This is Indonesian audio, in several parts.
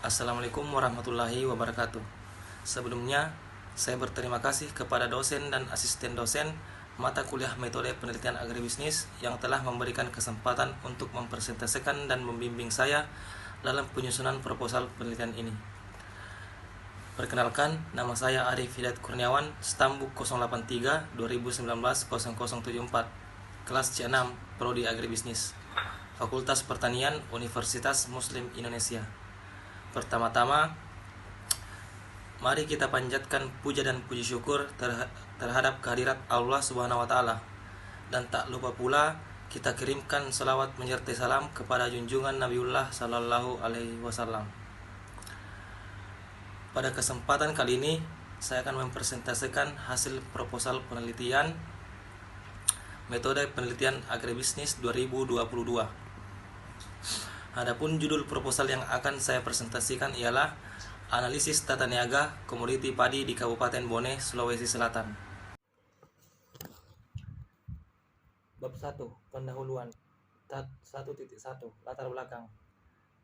Assalamualaikum warahmatullahi wabarakatuh. Sebelumnya, saya berterima kasih kepada dosen dan asisten dosen mata kuliah metode penelitian agribisnis yang telah memberikan kesempatan untuk mempresentasikan dan membimbing saya dalam penyusunan proposal penelitian ini. Perkenalkan, nama saya Arif Hidayat Kurniawan, Stambuk 083 2019 0074, kelas C6, Prodi Agribisnis, Fakultas Pertanian Universitas Muslim Indonesia. Pertama-tama, mari kita panjatkan puja dan puji syukur terhadap kehadirat Allah Subhanahu wa taala. Dan tak lupa pula kita kirimkan salawat menyertai salam kepada junjungan Nabiullah sallallahu alaihi wasallam. Pada kesempatan kali ini saya akan mempresentasikan hasil proposal penelitian metode penelitian agribisnis 2022. Adapun judul proposal yang akan saya presentasikan ialah Analisis Tata Niaga Komoditi Padi di Kabupaten Bone, Sulawesi Selatan. Bab 1. Pendahuluan. 1.1. Latar belakang.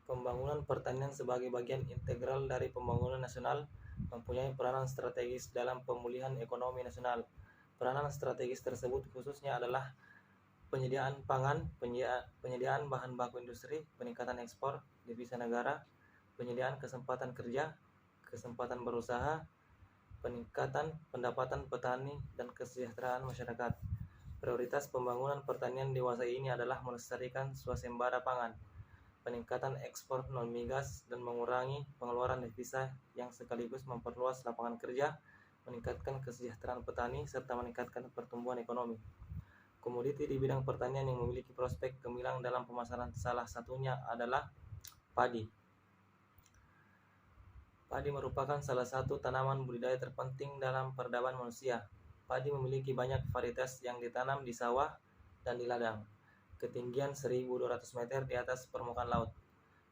Pembangunan pertanian sebagai bagian integral dari pembangunan nasional mempunyai peranan strategis dalam pemulihan ekonomi nasional. Peranan strategis tersebut khususnya adalah penyediaan pangan, penyediaan bahan baku industri, peningkatan ekspor, devisa negara, penyediaan kesempatan kerja, kesempatan berusaha, peningkatan pendapatan petani, dan kesejahteraan masyarakat. Prioritas pembangunan pertanian dewasa ini adalah melestarikan swasembada pangan, peningkatan ekspor non-migas, dan mengurangi pengeluaran devisa yang sekaligus memperluas lapangan kerja, meningkatkan kesejahteraan petani, serta meningkatkan pertumbuhan ekonomi. Komoditi di bidang pertanian yang memiliki prospek gemilang dalam pemasaran salah satunya adalah padi. Padi merupakan salah satu tanaman budidaya terpenting dalam peradaban manusia. Padi memiliki banyak varietas yang ditanam di sawah dan di ladang, ketinggian 1.200 meter di atas permukaan laut.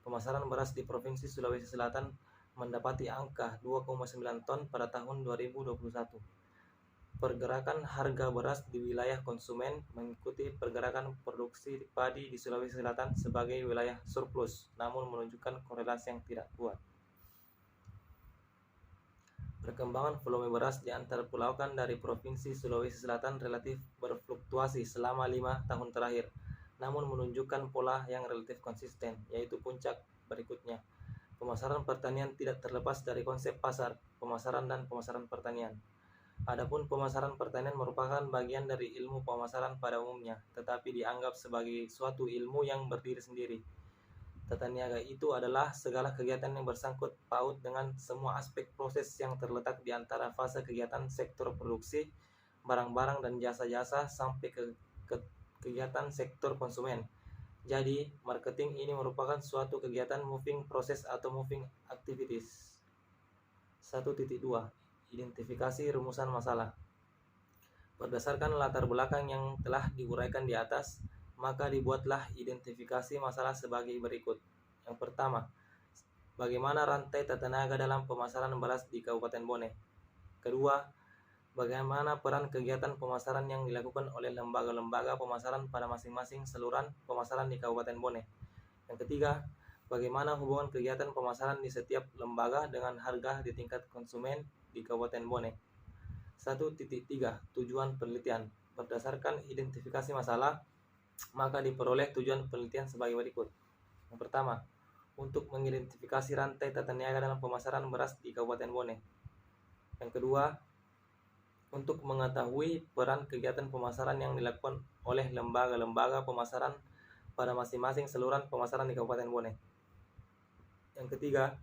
Pemasaran beras di Provinsi Sulawesi Selatan mendapati angka 2,9 ton pada tahun 2021. Pergerakan harga beras di wilayah konsumen mengikuti pergerakan produksi padi di Sulawesi Selatan sebagai wilayah surplus, namun menunjukkan korelasi yang tidak kuat. Perkembangan volume beras di antar pulaukan dari Provinsi Sulawesi Selatan relatif berfluktuasi selama 5 tahun terakhir, namun menunjukkan pola yang relatif konsisten, yaitu puncak berikutnya. Pemasaran pertanian tidak terlepas dari konsep pasar, pemasaran, dan pemasaran pertanian. Adapun pemasaran pertanian merupakan bagian dari ilmu pemasaran pada umumnya, tetapi dianggap sebagai suatu ilmu yang berdiri sendiri. Tata niaga itu adalah segala kegiatan yang bersangkut paut dengan semua aspek proses yang terletak di antara fase kegiatan sektor produksi, barang-barang dan jasa-jasa sampai ke kegiatan sektor konsumen. Jadi, marketing ini merupakan suatu kegiatan moving process atau moving activities. 1.2. Identifikasi rumusan masalah. Berdasarkan latar belakang yang telah diuraikan di atas, maka dibuatlah identifikasi masalah sebagai berikut. Yang pertama, bagaimana rantai tata niaga dalam pemasaran beras di Kabupaten Bone? Kedua, bagaimana peran kegiatan pemasaran yang dilakukan oleh lembaga-lembaga pemasaran pada masing-masing saluran pemasaran di Kabupaten Bone? Yang ketiga, bagaimana hubungan kegiatan pemasaran di setiap lembaga dengan harga di tingkat konsumen di Kabupaten Bone? 1.3. Tujuan penelitian. Berdasarkan identifikasi masalah, maka diperoleh tujuan penelitian sebagai berikut. Yang pertama, untuk mengidentifikasi rantai tata niaga dalam pemasaran beras di Kabupaten Bone. Yang kedua, untuk mengetahui peran kegiatan pemasaran yang dilakukan oleh lembaga-lembaga pemasaran pada masing-masing saluran pemasaran di Kabupaten Bone. Yang ketiga,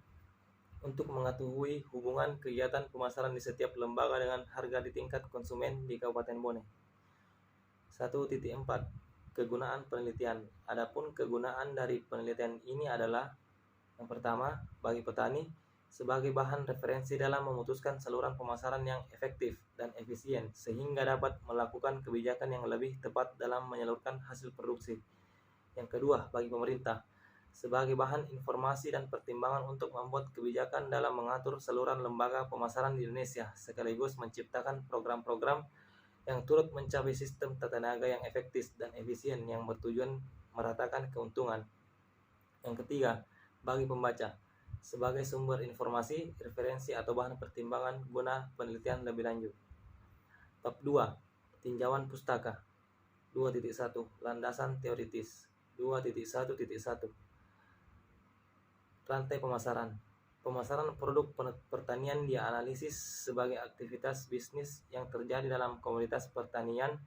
untuk mengetahui hubungan kegiatan pemasaran di setiap lembaga dengan harga di tingkat konsumen di Kabupaten Bone. 1.4. Kegunaan penelitian. Adapun kegunaan dari penelitian ini adalah: yang pertama, bagi petani, sebagai bahan referensi dalam memutuskan saluran pemasaran yang efektif dan efisien sehingga dapat melakukan kebijakan yang lebih tepat dalam menyalurkan hasil produksi. Yang kedua, bagi pemerintah, sebagai bahan informasi dan pertimbangan untuk membuat kebijakan dalam mengatur saluran lembaga pemasaran di Indonesia, sekaligus menciptakan program-program yang turut mencapai sistem tata niaga yang efektif dan efisien yang bertujuan meratakan keuntungan. Yang ketiga, bagi pembaca, sebagai sumber informasi, referensi atau bahan pertimbangan guna penelitian lebih lanjut. Bab 2. Tinjauan pustaka. 2.1 Landasan teoritis. 2.1.1 Rantai pemasaran. Pemasaran produk pertanian dianalisis sebagai aktivitas bisnis yang terjadi dalam komunitas pertanian,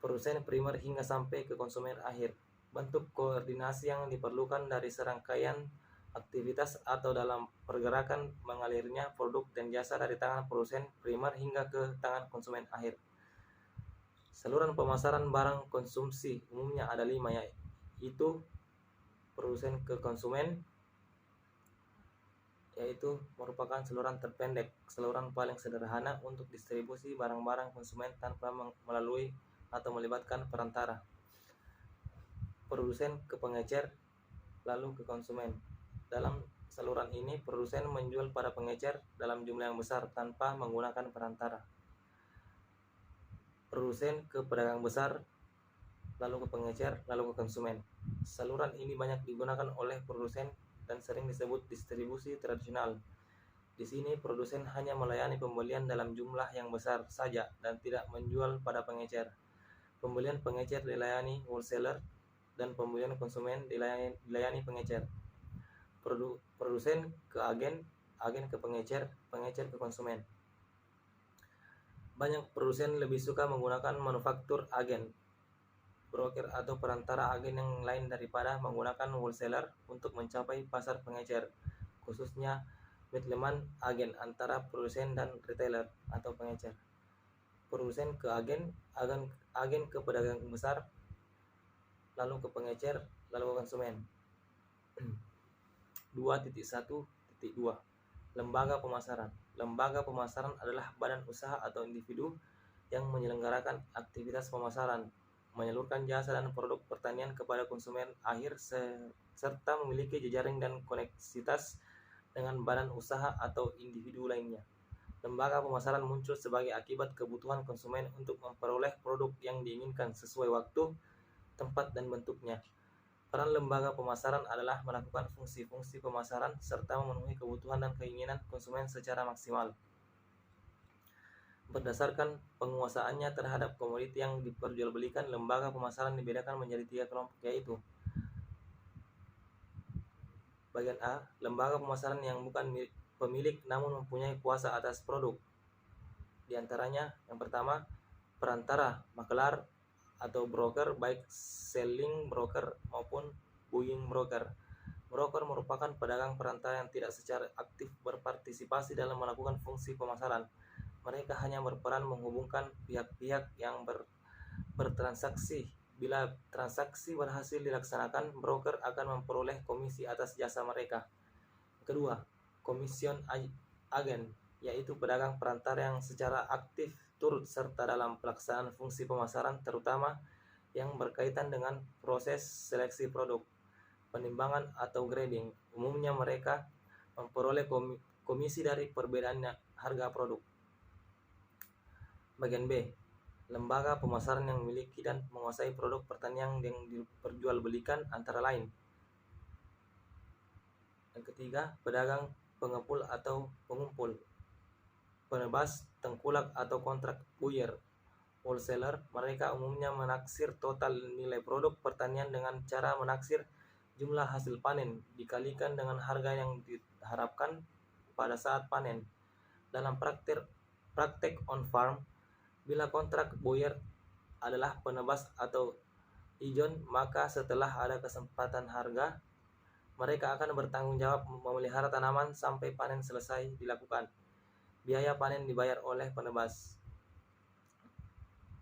produsen primer hingga sampai ke konsumen akhir. Bentuk koordinasi yang diperlukan dari serangkaian aktivitas atau dalam pergerakan mengalirnya produk dan jasa dari tangan produsen primer hingga ke tangan konsumen akhir. Saluran pemasaran barang konsumsi umumnya ada 5, yaitu produsen ke konsumen, yaitu merupakan saluran terpendek, saluran paling sederhana untuk distribusi barang-barang konsumen tanpa melalui atau melibatkan perantara. Produsen ke pengecer, lalu ke konsumen. Dalam saluran ini, produsen menjual pada pengecer dalam jumlah yang besar tanpa menggunakan perantara. Produsen ke pedagang besar, lalu ke pengecer, lalu ke konsumen. Saluran ini banyak digunakan oleh produsen dan sering disebut distribusi tradisional. Di sini produsen hanya melayani pembelian dalam jumlah yang besar saja dan tidak menjual pada pengecer. Pembelian pengecer dilayani wholesaler dan pembelian konsumen dilayani pengecer. Produsen ke agen, agen ke pengecer, pengecer ke konsumen. Banyak produsen lebih suka menggunakan manufaktur agen, broker atau perantara agen yang lain daripada menggunakan wholesaler untuk mencapai pasar pengecer, khususnya middleman agen antara produsen dan retailer atau pengecer. Produsen ke agen, agen ke pedagang besar, lalu ke pengecer, lalu ke konsumen. 2.1.2 Lembaga pemasaran. Lembaga pemasaran adalah badan usaha atau individu yang menyelenggarakan aktivitas pemasaran, menyalurkan jasa dan produk pertanian kepada konsumen akhir serta memiliki jejaring dan koneksitas dengan badan usaha atau individu lainnya. Lembaga pemasaran muncul sebagai akibat kebutuhan konsumen untuk memperoleh produk yang diinginkan sesuai waktu, tempat, dan bentuknya. Peran lembaga pemasaran adalah melakukan fungsi-fungsi pemasaran serta memenuhi kebutuhan dan keinginan konsumen secara maksimal. Berdasarkan penguasaannya terhadap komoditi yang diperjualbelikan, lembaga pemasaran dibedakan menjadi 3 kelompok, yaitu bagian A, lembaga pemasaran yang bukan pemilik namun mempunyai kuasa atas produk. Di antaranya, yang pertama, perantara, makelar atau broker, baik selling broker maupun buying broker. Broker merupakan pedagang perantara yang tidak secara aktif berpartisipasi dalam melakukan fungsi pemasaran. Mereka hanya berperan menghubungkan pihak-pihak yang bertransaksi. Bila transaksi berhasil dilaksanakan, broker akan memperoleh komisi atas jasa mereka. Kedua, komision agen, yaitu pedagang perantara yang secara aktif turut serta dalam pelaksanaan fungsi pemasaran, terutama yang berkaitan dengan proses seleksi produk, penimbangan atau grading. Umumnya mereka memperoleh komisi dari perbedaannya harga produk. Bagian B, lembaga pemasaran yang memiliki dan menguasai produk pertanian yang diperjualbelikan antara lain. Yang ketiga, pedagang, pengepul atau pengumpul, penebas, tengkulak atau kontrak buyer, wholesaler. Mereka umumnya menaksir total nilai produk pertanian dengan cara menaksir jumlah hasil panen dikalikan dengan harga yang diharapkan pada saat panen. Dalam praktek on farm, bila kontrak buyer adalah penebas atau ijon, maka setelah ada kesempatan harga, mereka akan bertanggung jawab memelihara tanaman sampai panen selesai dilakukan. Biaya panen dibayar oleh penebas.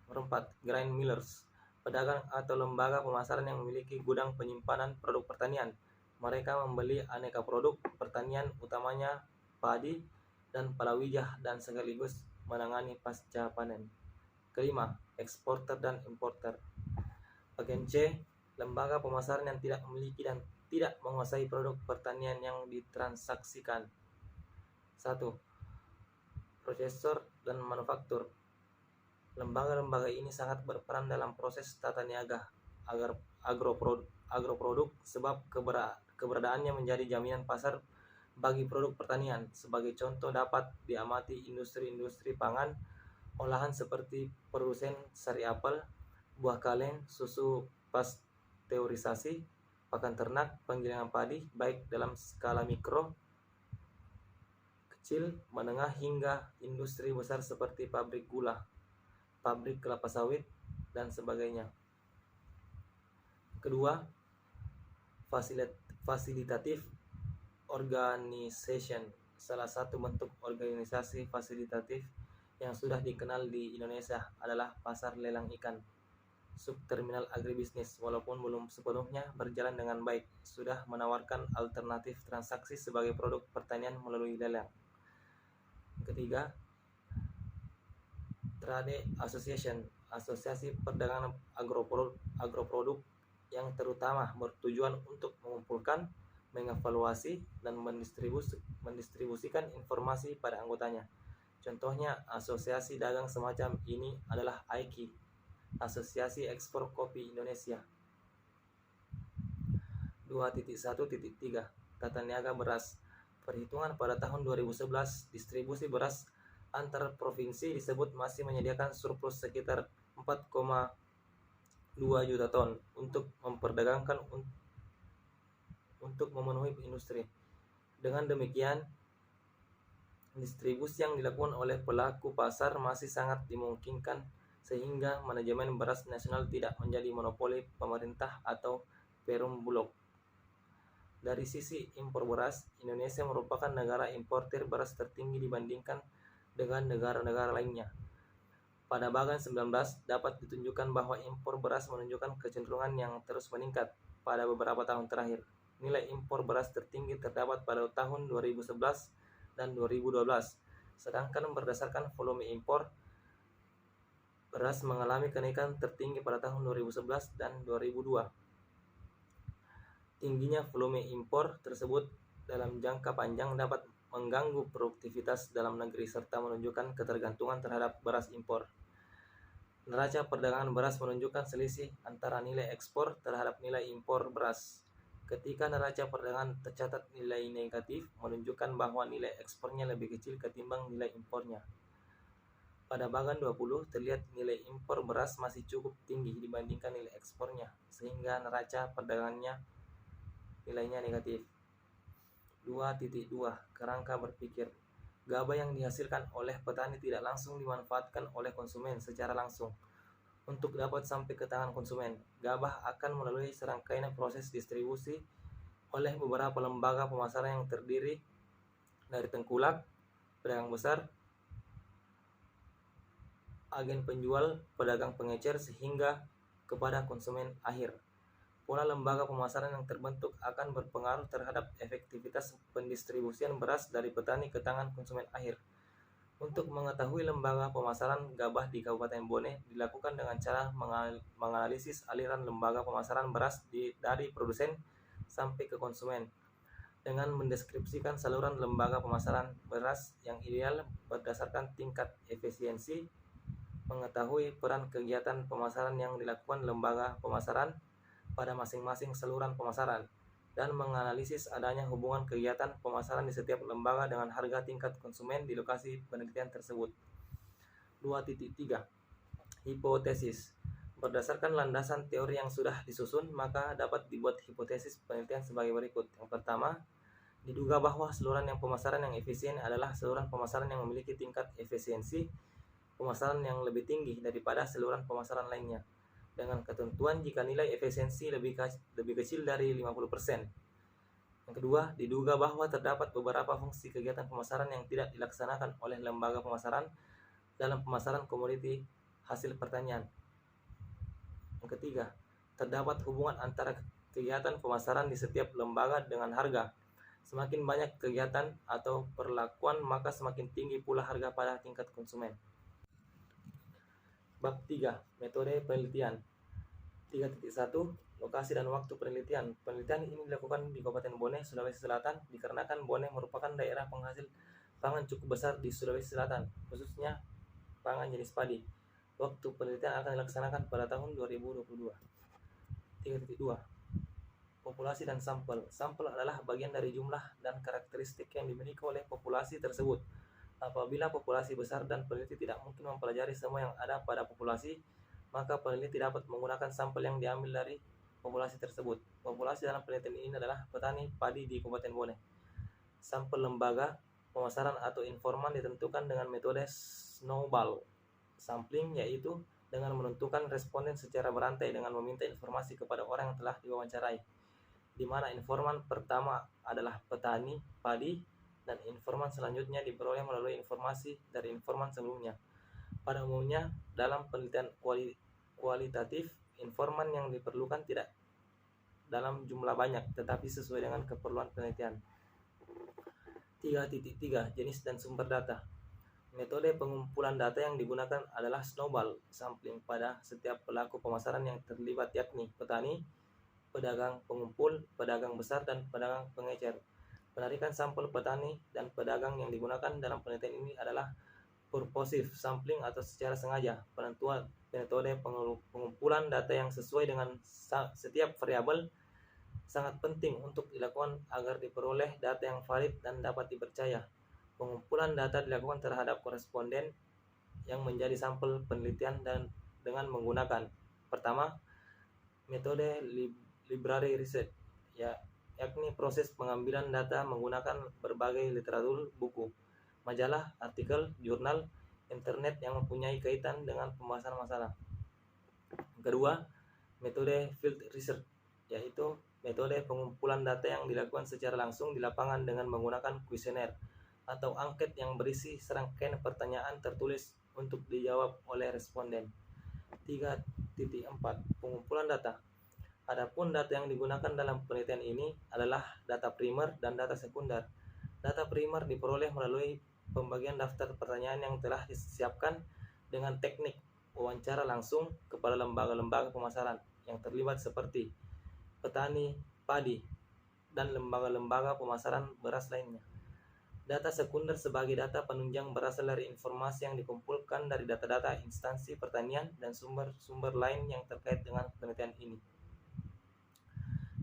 4. Grain millers, pedagang atau lembaga pemasaran yang memiliki gudang penyimpanan produk pertanian. Mereka membeli aneka produk pertanian, utamanya padi dan palawija, dan sekaligus menangani pasca panen. Kelima, eksporter dan importer. Bagian C, lembaga pemasaran yang tidak memiliki dan tidak menguasai produk pertanian yang ditransaksikan. 1. Prosesor dan manufaktur. Lembaga-lembaga ini sangat berperan dalam proses tata niaga agroproduk sebab keberadaannya menjadi jaminan pasar bagi produk pertanian. Sebagai contoh dapat diamati industri-industri pangan, olahan seperti produsen sari apel, buah kaleng, susu pasteurisasi, pakan ternak, penggilingan padi, baik dalam skala mikro, kecil, menengah, hingga industri besar seperti pabrik gula, pabrik kelapa sawit, dan sebagainya. Kedua, fasilitatif organization. Salah satu bentuk organisasi fasilitatif yang sudah dikenal di Indonesia adalah pasar lelang ikan, subterminal agribisnis. Walaupun belum sepenuhnya berjalan dengan baik, sudah menawarkan alternatif transaksi sebagai produk pertanian melalui lelang. Ketiga, Trade Association, asosiasi perdagangan agroproduk yang terutama bertujuan untuk mengumpulkan, mengevaluasi, dan mendistribusikan informasi pada anggotanya. Contohnya, asosiasi dagang semacam ini adalah AIKI, Asosiasi Ekspor Kopi Indonesia. 2.1.3 Tata niaga beras. Perhitungan pada tahun 2011, distribusi beras antar provinsi disebut masih menyediakan surplus sekitar 4,2 juta ton untuk memperdagangkan untuk memenuhi industri. Dengan demikian, distribusi yang dilakukan oleh pelaku pasar masih sangat dimungkinkan sehingga manajemen beras nasional tidak menjadi monopoli pemerintah atau Perum Bulog. Dari sisi impor beras, Indonesia merupakan negara importir beras tertinggi dibandingkan dengan negara-negara lainnya. Pada bagian 19 dapat ditunjukkan bahwa impor beras menunjukkan kecenderungan yang terus meningkat pada beberapa tahun terakhir. Nilai impor beras tertinggi terdapat pada tahun 2011 dan 2012, sedangkan berdasarkan volume impor, beras mengalami kenaikan tertinggi pada tahun 2011 dan 2002. Tingginya volume impor tersebut dalam jangka panjang dapat mengganggu produktivitas dalam negeri serta menunjukkan ketergantungan terhadap beras impor. Neraca perdagangan beras menunjukkan selisih antara nilai ekspor terhadap nilai impor beras. Ketika neraca perdagangan tercatat nilai negatif, menunjukkan bahwa nilai ekspornya lebih kecil ketimbang nilai impornya. Pada bagian 20 terlihat nilai impor beras masih cukup tinggi dibandingkan nilai ekspornya, sehingga neraca perdagangannya nilainya negatif. 2.2 Kerangka berpikir. Gabah yang dihasilkan oleh petani tidak langsung dimanfaatkan oleh konsumen secara langsung. Untuk dapat sampai ke tangan konsumen, gabah akan melalui serangkaian proses distribusi oleh beberapa lembaga pemasaran yang terdiri dari tengkulak, pedagang besar, agen penjual, pedagang pengecer, sehingga kepada konsumen akhir. Pola lembaga pemasaran yang terbentuk akan berpengaruh terhadap efektivitas pendistribusian beras dari petani ke tangan konsumen akhir. Untuk mengetahui lembaga pemasaran gabah di Kabupaten Bone dilakukan dengan cara menganalisis aliran lembaga pemasaran beras dari produsen sampai ke konsumen, dengan mendeskripsikan saluran lembaga pemasaran beras yang ideal berdasarkan tingkat efisiensi, mengetahui peran kegiatan pemasaran yang dilakukan lembaga pemasaran pada masing-masing saluran pemasaran, dan menganalisis adanya hubungan kegiatan pemasaran di setiap lembaga dengan harga tingkat konsumen di lokasi penelitian tersebut. 2.3 Hipotesis. Berdasarkan landasan teori yang sudah disusun, maka dapat dibuat hipotesis penelitian sebagai berikut. Yang pertama, diduga bahwa saluran yang pemasaran yang efisien adalah saluran pemasaran yang memiliki tingkat efisiensi pemasaran yang lebih tinggi daripada saluran pemasaran lainnya, dengan ketentuan jika nilai efisiensi lebih kecil dari 50%. Yang kedua, diduga bahwa terdapat beberapa fungsi kegiatan pemasaran yang tidak dilaksanakan oleh lembaga pemasaran dalam pemasaran komoditi hasil pertanian. Yang ketiga, terdapat hubungan antara kegiatan pemasaran di setiap lembaga dengan harga. Semakin banyak kegiatan atau perlakuan, maka semakin tinggi pula harga pada tingkat konsumen. Bab 3. Metode penelitian. 3.1 Lokasi dan waktu penelitian. Penelitian ini dilakukan di Kabupaten Bone, Sulawesi Selatan, dikarenakan Bone merupakan daerah penghasil pangan cukup besar di Sulawesi Selatan, khususnya pangan jenis padi. Waktu penelitian akan dilaksanakan pada tahun 2022. 3.2 Populasi dan sampel. Sampel adalah bagian dari jumlah dan karakteristik yang dimiliki oleh populasi tersebut. Apabila populasi besar dan peneliti tidak mungkin mempelajari semua yang ada pada populasi, maka peneliti dapat menggunakan sampel yang diambil dari populasi tersebut. Populasi dalam penelitian ini adalah petani padi di Kabupaten Bone. Sampel lembaga pemasaran atau informan ditentukan dengan metode snowball sampling, yaitu dengan menentukan responden secara berantai dengan meminta informasi kepada orang yang telah diwawancarai, di mana informan pertama adalah petani padi dan informan selanjutnya diperoleh melalui informasi dari informan sebelumnya. Pada umumnya, dalam penelitian kualitatif, informan yang diperlukan tidak dalam jumlah banyak, tetapi sesuai dengan keperluan penelitian. 3.3 Jenis dan sumber data. Metode pengumpulan data yang digunakan adalah snowball sampling pada setiap pelaku pemasaran yang terlibat, yakni petani, pedagang pengumpul, pedagang besar, dan pedagang pengecer. Penarikan sampel petani dan pedagang yang digunakan dalam penelitian ini adalah purposive sampling atau secara sengaja. Penentuan metode pengumpulan data yang sesuai dengan setiap variabel sangat penting untuk dilakukan agar diperoleh data yang valid dan dapat dipercaya. Pengumpulan data dilakukan terhadap koresponden yang menjadi sampel penelitian dan dengan menggunakan pertama, metode library research, yakni proses pengambilan data menggunakan berbagai literatur, buku, majalah, artikel, jurnal, internet yang mempunyai kaitan dengan pembahasan masalah. Kedua, metode field research, yaitu metode pengumpulan data yang dilakukan secara langsung di lapangan dengan menggunakan kuesioner atau angket yang berisi serangkaian pertanyaan tertulis untuk dijawab oleh responden. 3.4 Pengumpulan data. Adapun data yang digunakan dalam penelitian ini adalah data primer dan data sekunder. Data primer diperoleh melalui pembagian daftar pertanyaan yang telah disiapkan dengan teknik wawancara langsung kepada lembaga-lembaga pemasaran yang terlibat seperti petani padi dan lembaga-lembaga pemasaran beras lainnya. Data sekunder sebagai data penunjang berasal dari informasi yang dikumpulkan dari data-data instansi pertanian dan sumber-sumber lain yang terkait dengan penelitian ini.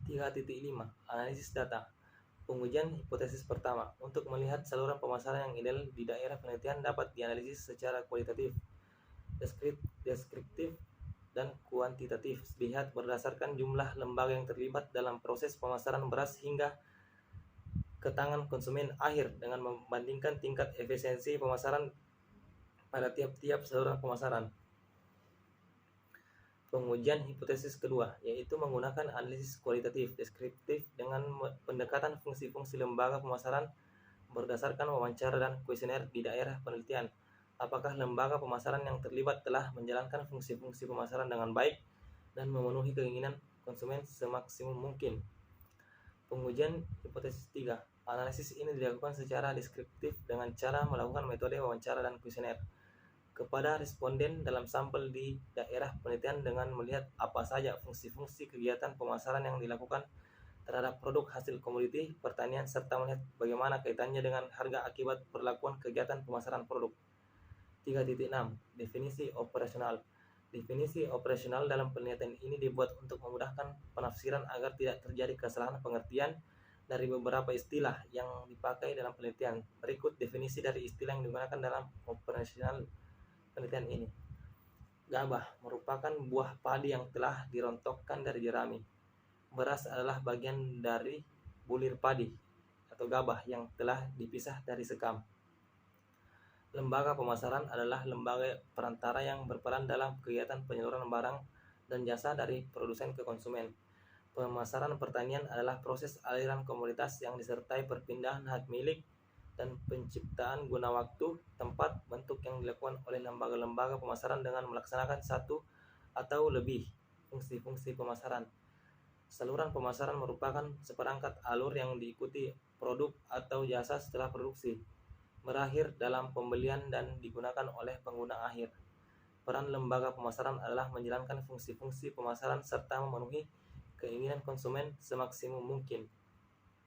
3.5 Analisis data. Pengujian hipotesis pertama. Untuk melihat saluran pemasaran yang ideal di daerah penelitian dapat dianalisis secara kualitatif, deskriptif, dan kuantitatif. Dilihat berdasarkan jumlah lembaga yang terlibat dalam proses pemasaran beras hingga ke tangan konsumen akhir dengan membandingkan tingkat efisiensi pemasaran pada tiap-tiap saluran pemasaran. Pengujian hipotesis kedua, yaitu menggunakan analisis kualitatif deskriptif dengan pendekatan fungsi-fungsi lembaga pemasaran berdasarkan wawancara dan kuesioner di daerah penelitian. Apakah lembaga pemasaran yang terlibat telah menjalankan fungsi-fungsi pemasaran dengan baik dan memenuhi keinginan konsumen semaksimum mungkin. Pengujian hipotesis 3. Analisis ini dilakukan secara deskriptif dengan cara melakukan metode wawancara dan kuesioner kepada responden dalam sampel di daerah penelitian dengan melihat apa saja fungsi-fungsi kegiatan pemasaran yang dilakukan terhadap produk hasil komoditi pertanian serta melihat bagaimana kaitannya dengan harga akibat perlakuan kegiatan pemasaran produk. 3.6 Definisi operasional. Definisi operasional dalam penelitian ini dibuat untuk memudahkan penafsiran agar tidak terjadi kesalahan pengertian dari beberapa istilah yang dipakai dalam penelitian. Berikut definisi dari istilah yang digunakan dalam operasional penelitian ini. Gabah merupakan buah padi yang telah dirontokkan dari jerami. Beras adalah bagian dari bulir padi atau gabah yang telah dipisah dari sekam. Lembaga pemasaran adalah lembaga perantara yang berperan dalam kegiatan penyaluran barang dan jasa dari produsen ke konsumen. Pemasaran pertanian adalah proses aliran komoditas yang disertai perpindahan hak milik dan penciptaan guna waktu, tempat, bentuk yang dilakukan oleh lembaga-lembaga pemasaran dengan melaksanakan satu atau lebih fungsi-fungsi pemasaran. Saluran pemasaran merupakan seperangkat alur yang diikuti produk atau jasa setelah produksi, berakhir dalam pembelian dan digunakan oleh pengguna akhir. Peran lembaga pemasaran adalah menjalankan fungsi-fungsi pemasaran serta memenuhi keinginan konsumen semaksimum mungkin.